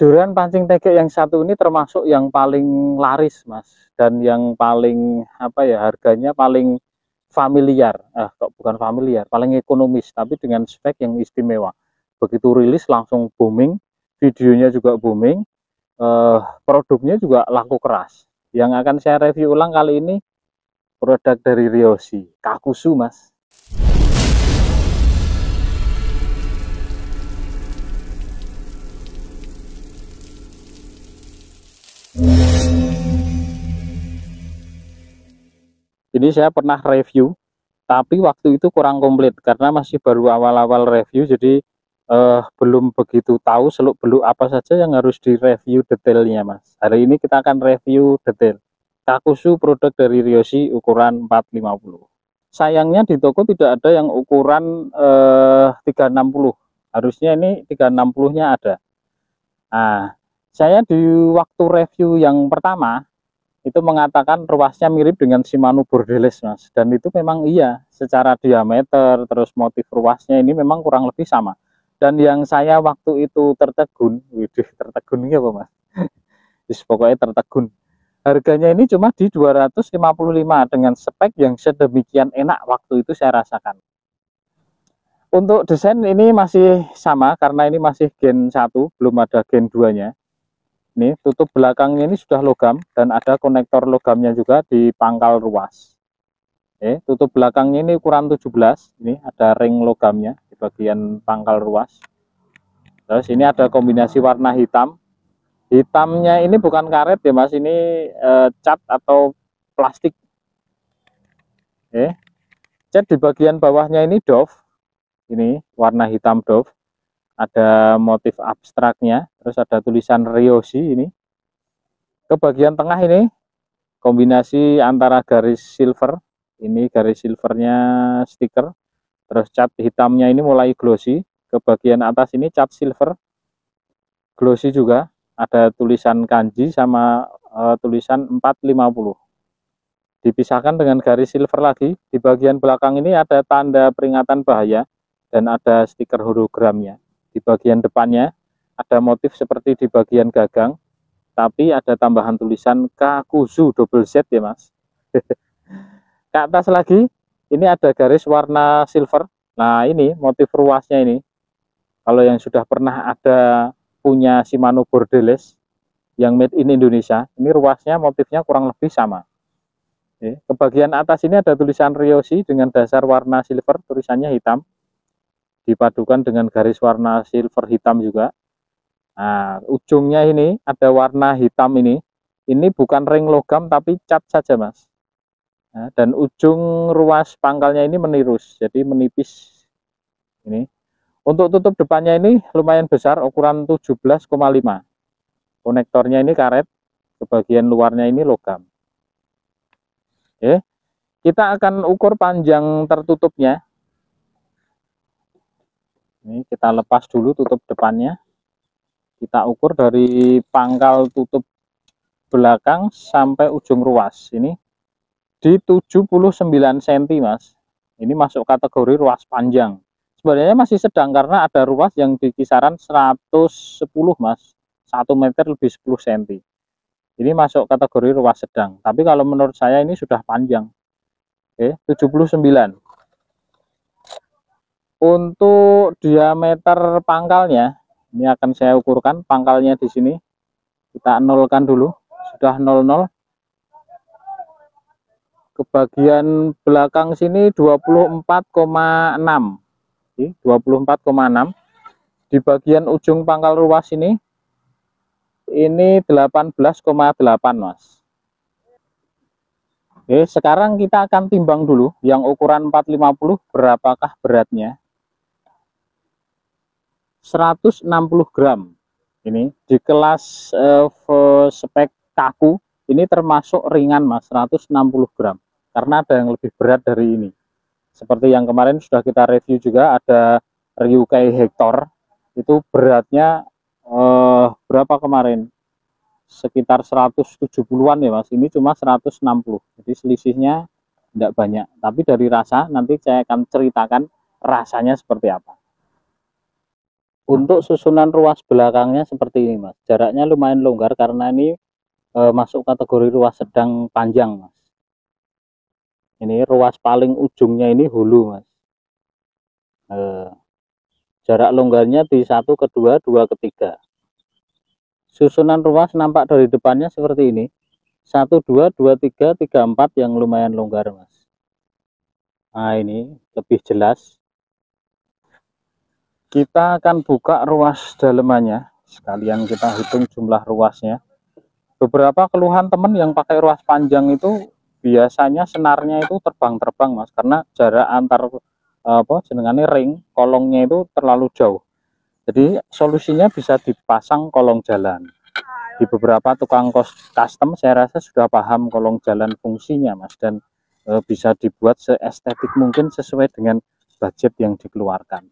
Joran pancing tege yang satu ini termasuk yang paling laris Mas, dan yang paling apa ya, harganya paling familiar. Kok bukan familiar, paling ekonomis tapi dengan spek yang istimewa. Begitu rilis langsung booming, videonya juga booming, produknya juga laku keras. Yang akan saya review ulang kali ini produk dari Ryoshi, Kakuzu Mas. Ini saya pernah review, tapi waktu itu kurang komplit karena masih baru awal-awal review, jadi belum begitu tahu seluk-beluk apa saja yang harus direview detailnya Mas. Hari ini kita akan review detail Kakuzu, produk dari Ryoshi ukuran 450. Sayangnya di toko tidak ada yang ukuran 360. Harusnya ini 360-nya ada. Nah, saya di waktu review yang pertama itu mengatakan ruasnya mirip dengan Shimano Borderless Mas, dan itu memang iya, secara diameter terus motif ruasnya ini memang kurang lebih sama. Dan yang saya waktu itu tertegun, widih, tertegun ini apa Mas? Pokoknya tertegun, harganya ini cuma di 255 dengan spek yang sedemikian enak waktu itu saya rasakan. Untuk desain ini masih sama karena ini masih Gen 1, belum ada Gen 2 nya. Ini tutup belakangnya ini sudah logam dan ada konektor logamnya juga di pangkal ruas. Tutup belakangnya ini ukuran 17, ini ada ring logamnya di bagian pangkal ruas. Terus ini ada kombinasi warna hitam. Hitamnya ini bukan karet ya Mas, ini cat atau plastik. Cat di bagian bawahnya ini doff. Ini warna hitam doff. Ada motif abstraknya, terus ada tulisan Ryoshi ini. Ke bagian tengah ini kombinasi antara garis silver, ini garis silvernya stiker, terus cat hitamnya ini mulai glossy. Ke bagian atas ini cat silver glossy juga, ada tulisan kanji sama tulisan 450. Dipisahkan dengan garis silver lagi. Di bagian belakang ini ada tanda peringatan bahaya dan ada stiker hologramnya. Di bagian depannya ada motif seperti di bagian gagang, tapi ada tambahan tulisan Kakuzu double Z ya Mas. Ke atas lagi ini ada garis warna silver. Nah ini motif ruasnya ini, kalau yang sudah pernah ada punya Shimano Borderless yang made in Indonesia, ini ruasnya motifnya kurang lebih sama. Ke bagian atas ini ada tulisan Ryoshi dengan dasar warna silver, tulisannya hitam, dipadukan dengan garis warna silver hitam juga. Nah, ujungnya ini ada warna hitam ini bukan ring logam tapi cat saja Mas. Nah, dan ujung ruas pangkalnya ini menirus, jadi menipis. Ini untuk tutup depannya ini lumayan besar, ukuran 17,5. Konektornya ini karet, ke bagian luarnya ini logam. Kita akan ukur panjang tertutupnya. Ini kita lepas dulu tutup depannya. Kita ukur dari pangkal tutup belakang sampai ujung ruas. Ini di 79 cm Mas. Ini masuk kategori ruas panjang. Sebenarnya masih sedang karena ada ruas yang di kisaran 110 Mas. 1 meter lebih 10 cm. Ini masuk kategori ruas sedang. Tapi kalau menurut saya ini sudah panjang. 79. Untuk diameter pangkalnya, ini akan saya ukurkan pangkalnya di sini. Kita nolkan dulu, sudah 00. Ke bagian belakang sini 24,6. 24,6. Di bagian ujung pangkal ruas ini 18,8 Mas. Sekarang kita akan timbang dulu yang ukuran 450 berapakah beratnya. 160 gram. Ini di kelas spek kaku ini termasuk ringan Mas, 160 gram. Karena ada yang lebih berat dari ini. Seperti yang kemarin sudah kita review juga, ada Ryukai Hector. Itu beratnya berapa kemarin? Sekitar 170-an ya Mas. Ini cuma 160. Jadi selisihnya tidak banyak. Tapi dari rasa nanti saya akan ceritakan rasanya seperti apa. Untuk susunan ruas belakangnya seperti ini Mas, jaraknya lumayan longgar karena ini masuk kategori ruas sedang panjang Mas. Ini ruas paling ujungnya ini hulu Mas. Jarak longgarnya di 1 ke 2, 2 ke 3. Susunan ruas nampak dari depannya seperti ini. 1, 2, 2, 3, 3, 4 yang lumayan longgar Mas. Nah ini lebih jelas. Kita akan buka ruas dalemannya. Sekalian kita hitung jumlah ruasnya. Beberapa keluhan teman yang pakai ruas panjang itu biasanya senarnya itu terbang-terbang Mas, karena jarak antar jenengannya ring kolongnya itu terlalu jauh. Jadi solusinya bisa dipasang kolong jalan. Di beberapa tukang custom saya rasa sudah paham kolong jalan fungsinya Mas, dan bisa dibuat seestetik mungkin sesuai dengan budget yang dikeluarkan.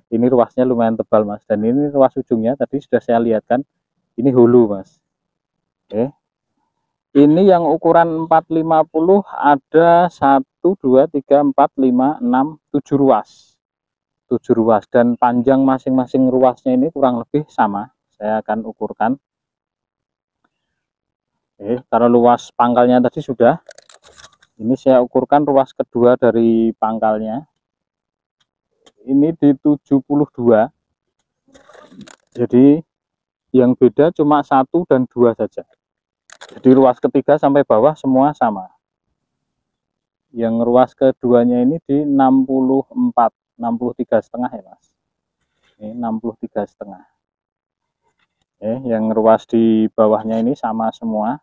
Ini ruasnya lumayan tebal Mas, dan ini ruas ujungnya tadi sudah saya lihatkan, ini hulu Mas. Oke. Ini yang ukuran 450 ada 1, 2, 3, 4, 5, 6, 7 ruas. 7 ruas, dan panjang masing-masing ruasnya ini kurang lebih sama. Saya akan ukurkan. Oke, kalau luas pangkalnya tadi sudah. Ini saya ukurkan ruas kedua dari pangkalnya. Ini di 72. Jadi yang beda cuma 1 dan 2 saja. Jadi ruas ketiga sampai bawah semua sama. Yang ruas keduanya ini di 64, 63,5 ya Mas. Ini 63,5. Yang ruas di bawahnya ini sama semua.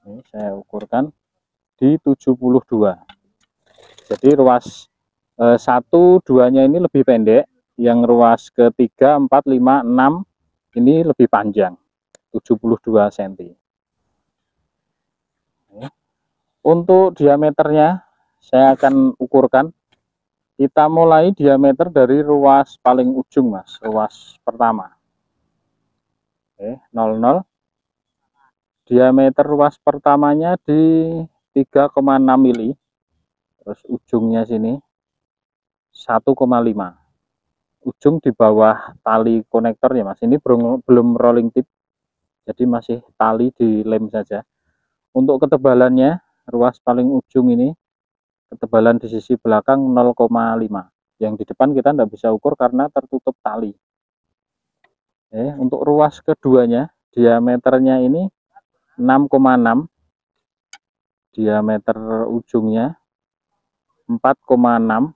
Ini saya ukurkan di 72. Jadi ruas 1, 2-nya ini lebih pendek, yang ruas ketiga, 4, 5, 6 ini lebih panjang, 72 cm. Untuk diameternya saya akan ukurkan. Kita mulai diameter dari ruas paling ujung Mas, ruas pertama. 00. Diameter ruas pertamanya di 3,6 mili. Terus ujungnya sini 1,5. Ujung di bawah tali konektor ya Mas. Ini belum rolling tip, jadi masih tali di lem saja. Untuk ketebalannya, ruas paling ujung ini ketebalan di sisi belakang 0,5. Yang di depan kita tidak bisa ukur karena tertutup tali. Untuk ruas keduanya, diameternya ini 6,6. Diameter ujungnya 4,6.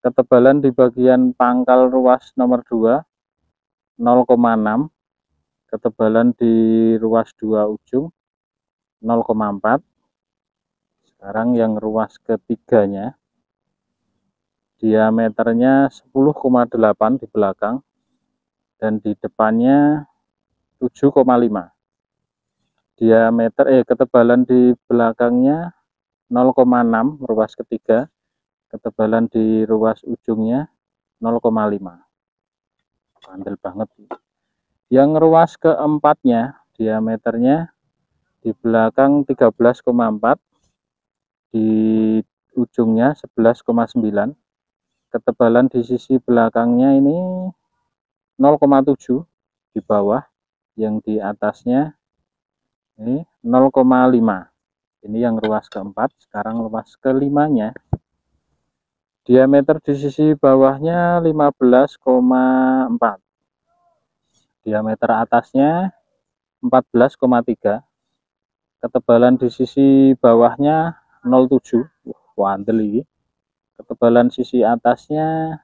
Ketebalan di bagian pangkal ruas nomor 2 0,6. Ketebalan di ruas 2 ujung 0,4. Sekarang yang ruas ketiganya, diameternya 10,8 di belakang dan di depannya 7,5. Diameter ketebalan di belakangnya 0,6 ruas ketiga, ketebalan di ruas ujungnya 0,5. Bandel banget. Yang ruas keempatnya, diameternya di belakang 13,4, di ujungnya 11,9. Ketebalan di sisi belakangnya ini 0,7 di bawah, yang di atasnya ini 0,5. Ini yang ruas keempat. Sekarang ruas kelimanya, diameter di sisi bawahnya 15,4, diameter atasnya 14,3, ketebalan di sisi bawahnya 0,7. Wandel ini. Ketebalan sisi atasnya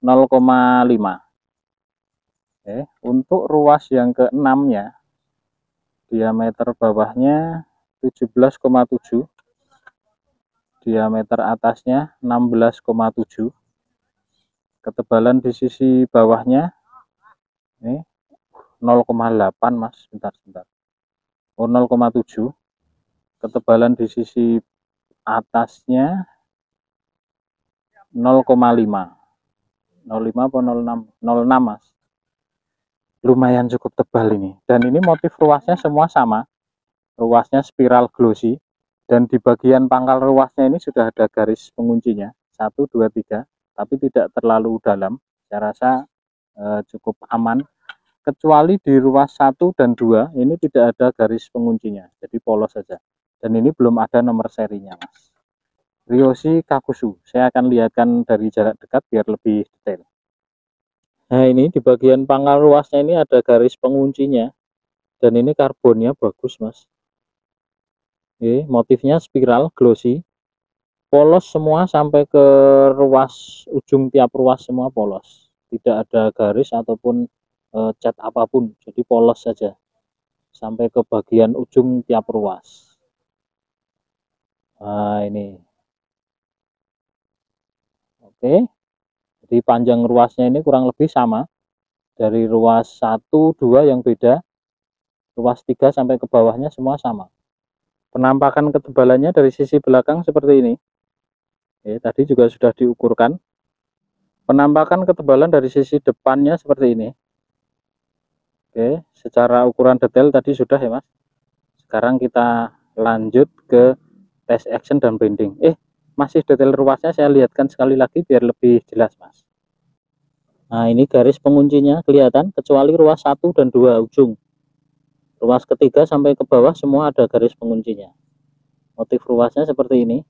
0,5. Untuk ruas yang keenamnya, diameter bawahnya 17,7, diameter atasnya 16,7, ketebalan di sisi bawahnya ini 0,8 Mas, bentar 0,7, ketebalan di sisi atasnya 0,5. 0,5 apa 0,6? 0,6 Mas. Lumayan cukup tebal ini, dan ini motif ruasnya semua sama. Ruasnya spiral glossy, dan di bagian pangkal ruasnya ini sudah ada garis penguncinya 1, 2, 3. tapi tidak terlalu dalam. Saya rasa cukup aman, kecuali di ruas 1 dan 2 ini tidak ada garis penguncinya, jadi polos saja. Dan ini belum ada nomor serinya, Mas. Ryoshi Kakusu. Saya akan lihatkan dari jarak dekat biar lebih detail. Nah, ini di bagian pangkal ruasnya ini ada garis penguncinya, dan ini karbonnya bagus, Mas. Oke, motifnya spiral glossy, polos semua sampai ke ruas, ujung tiap ruas semua polos, tidak ada garis ataupun cat apapun, jadi polos saja sampai ke bagian ujung tiap ruas. Nah, ini oke, jadi panjang ruasnya ini kurang lebih sama dari ruas 1, 2 yang beda, ruas 3 sampai ke bawahnya semua sama. Penampakan ketebalannya dari sisi belakang seperti ini. Oke, tadi juga sudah diukurkan. Penampakan ketebalan dari sisi depannya seperti ini. Oke, secara ukuran detail tadi sudah ya, Mas. Sekarang kita lanjut ke test action dan bending. Masih detail ruasnya saya lihatkan sekali lagi biar lebih jelas, Mas. Nah, ini garis penguncinya kelihatan, kecuali ruas 1 dan 2 ujung. Ruas ketiga sampai ke bawah semua ada garis penguncinya. Motif ruasnya seperti ini.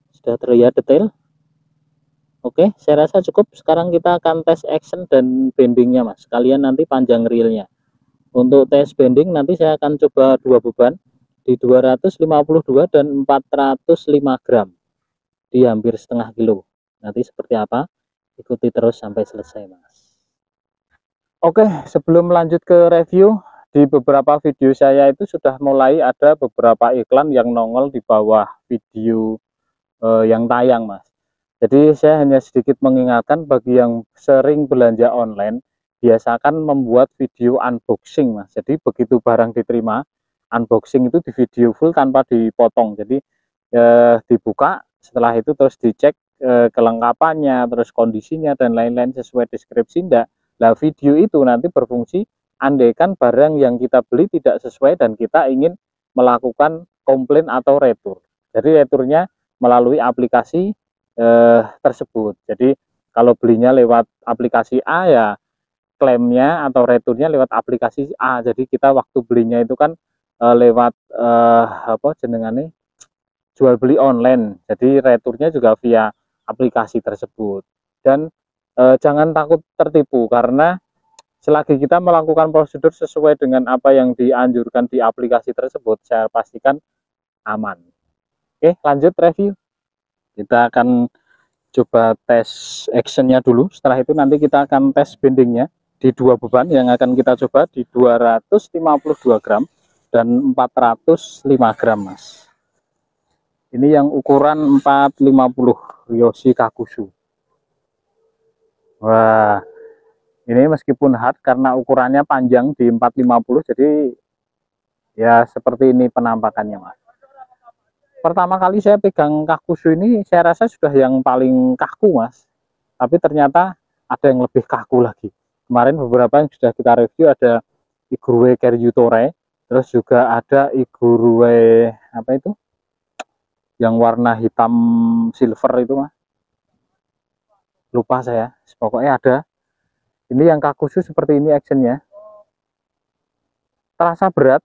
Sudah terlihat detail. Oke, saya rasa cukup. Sekarang kita akan tes action dan bendingnya, Mas. Sekalian nanti panjang reelnya. Untuk tes bending nanti saya akan coba 2 beban di 252 dan 405 gram di hampir setengah kilo. Nanti seperti apa? Ikuti terus sampai selesai, Mas. Oke, sebelum lanjut ke review, di beberapa video saya itu sudah mulai ada beberapa iklan yang nongol di bawah video yang tayang, Mas. Jadi saya hanya sedikit mengingatkan bagi yang sering belanja online, biasakan membuat video unboxing, Mas. Jadi begitu barang diterima, unboxing itu di video full tanpa dipotong. Jadi dibuka, setelah itu terus dicek kelengkapannya, terus kondisinya dan lain-lain sesuai deskripsi enggak. Nah, video itu nanti berfungsi andaikan barang yang kita beli tidak sesuai dan kita ingin melakukan komplain atau retur. Jadi returnya melalui aplikasi tersebut. Jadi kalau belinya lewat aplikasi A ya klaimnya atau returnya lewat aplikasi A. Jadi kita waktu belinya itu kan lewat apa jenengannya, jual beli online. Jadi returnya juga via aplikasi tersebut. Dan jangan takut tertipu, karena selagi kita melakukan prosedur sesuai dengan apa yang dianjurkan di aplikasi tersebut, saya pastikan aman. Oke, lanjut review. Kita akan coba tes actionnya dulu. Setelah itu nanti kita akan tes bendingnya di 2 beban yang akan kita coba di 252 gram dan 405 gram, Mas. Ini yang ukuran 450 Ryoshi Kakusu. Wah, ini meskipun hard karena ukurannya panjang di 450, jadi ya seperti ini penampakannya, Mas. Pertama kali saya pegang Kakusu ini saya rasa sudah yang paling kaku, Mas. Tapi ternyata ada yang lebih kaku lagi. Kemarin beberapa yang sudah kita review ada Igurue Karyutore, terus juga ada Igurue apa itu? Yang warna hitam silver itu, Mas. Lupa saya. Pokoknya ada. Ini yang Kakusu seperti ini actionnya. Terasa berat.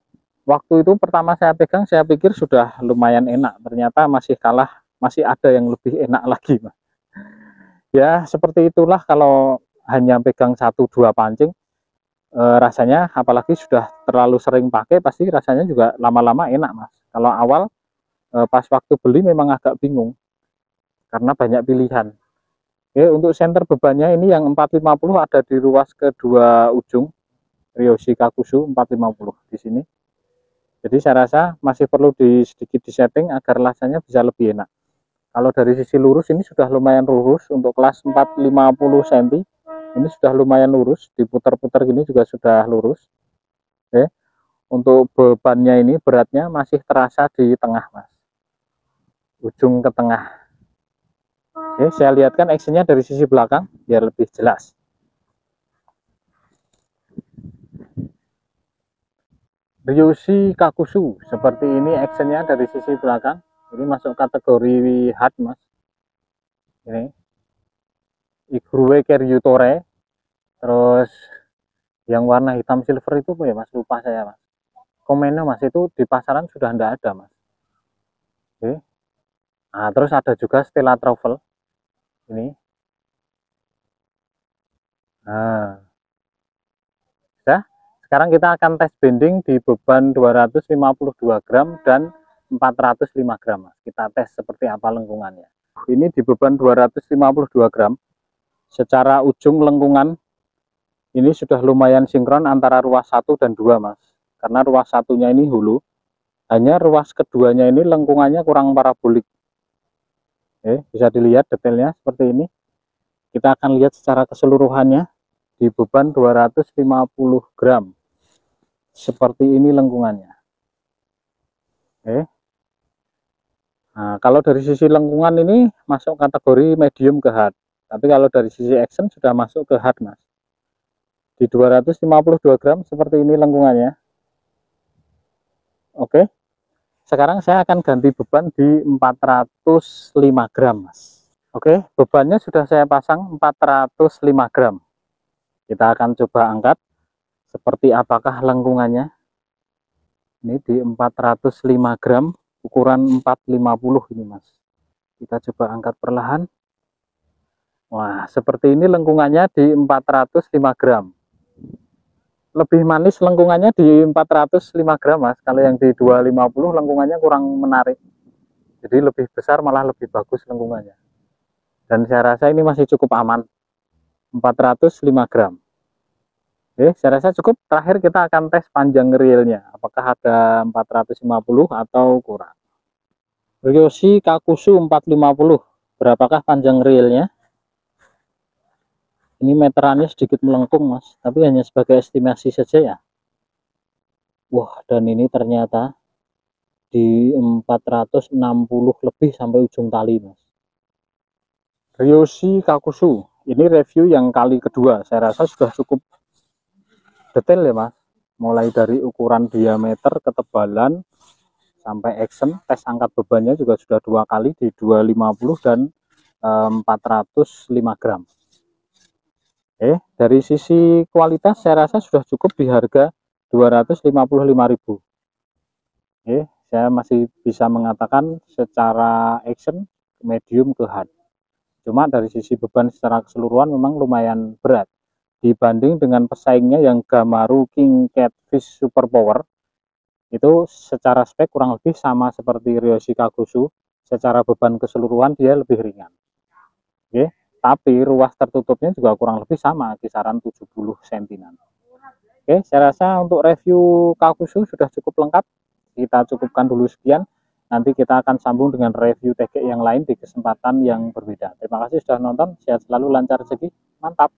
Waktu itu pertama saya pegang, saya pikir sudah lumayan enak. Ternyata masih kalah, masih ada yang lebih enak lagi, Mas. Ya, seperti itulah kalau hanya pegang 1-2 pancing, rasanya apalagi sudah terlalu sering pakai, pasti rasanya juga lama-lama enak, Mas. Kalau awal, pas waktu beli memang agak bingung, karena banyak pilihan. Oke, untuk senter bebannya ini yang 450 ada di ruas kedua ujung, Ryoshi Kakusu 450 di sini. Jadi saya rasa masih perlu sedikit disetting agar lasanya bisa lebih enak. Kalau dari sisi lurus ini sudah lumayan lurus untuk kelas 450 cm. Ini sudah lumayan lurus, diputar-putar gini juga sudah lurus. Oke. Untuk bebannya ini beratnya masih terasa di tengah, Mas. Ujung ke tengah. Oke, saya lihatkan actionnya dari sisi belakang biar lebih jelas. Ryoshi Kakusu seperti ini actionnya dari sisi belakang. Ini masuk kategori hard, Mas. Ini Igrue Keryutore. Terus yang warna hitam silver itu apa ya mas, lupa saya mas. Komennya mas, itu di pasaran sudah tidak ada mas. Oke. Nah terus ada juga Stella Travel ini. Nah ya, sekarang kita akan tes bending di beban 252 gram dan 405 gram mas. Kita tes seperti apa lengkungannya. Ini di beban 252 gram. Secara ujung lengkungan ini sudah lumayan sinkron antara ruas 1 dan 2 mas. Karena ruas satunya ini hulu, hanya ruas keduanya ini lengkungannya kurang parabolik. Bisa dilihat detailnya seperti ini. Kita akan lihat secara keseluruhannya di beban 250 gram. Seperti ini lengkungannya. Nah, kalau dari sisi lengkungan ini masuk kategori medium ke hard. Tapi kalau dari sisi action sudah masuk ke hard mas. Di 252 gram seperti ini lengkungannya. Oke. Sekarang saya akan ganti beban di 405 gram mas. Oke, bebannya sudah saya pasang 405 gram. Kita akan coba angkat seperti apakah lengkungannya. Ini di 405 gram, ukuran 450 ini mas. Kita coba angkat perlahan. Wah, seperti ini lengkungannya di 405 gram. Lebih manis lengkungannya di 405 gram mas. Kalau yang di 250 lengkungannya kurang menarik. Jadi lebih besar malah lebih bagus lengkungannya. Dan saya rasa ini masih cukup aman. 405 gram. Oke, saya rasa cukup. Terakhir kita akan tes panjang reelnya. Apakah ada 450 atau kurang. Ryoshi Kakusu 450. Berapakah panjang reelnya? Ini meterannya sedikit melengkung mas, tapi hanya sebagai estimasi saja ya. Wah, dan ini ternyata di 460 lebih sampai ujung tali mas. Ryoshi Kakusu, ini review yang kali kedua. Saya rasa sudah cukup detail ya mas. Mulai dari ukuran diameter, ketebalan, sampai action, tes angkat bebannya juga sudah 2 kali di 250 dan 405 gram. Dari sisi kualitas saya rasa sudah cukup di harga 255.000. Saya masih bisa mengatakan secara action medium ke hard. Cuma dari sisi beban secara keseluruhan memang lumayan berat dibanding dengan pesaingnya yang Gamaru King Catfish Super Power. Itu secara spek kurang lebih sama seperti Ryoshi Kakusu. Secara beban keseluruhan dia lebih ringan. Tapi ruas tertutupnya juga kurang lebih sama, kisaran 70 cm. Saya rasa untuk review Kakusu sudah cukup lengkap. Kita cukupkan dulu sekian. Nanti kita akan sambung dengan review TG yang lain di kesempatan yang berbeda. Terima kasih sudah nonton. Sehat selalu, lancar rezeki. Mantap.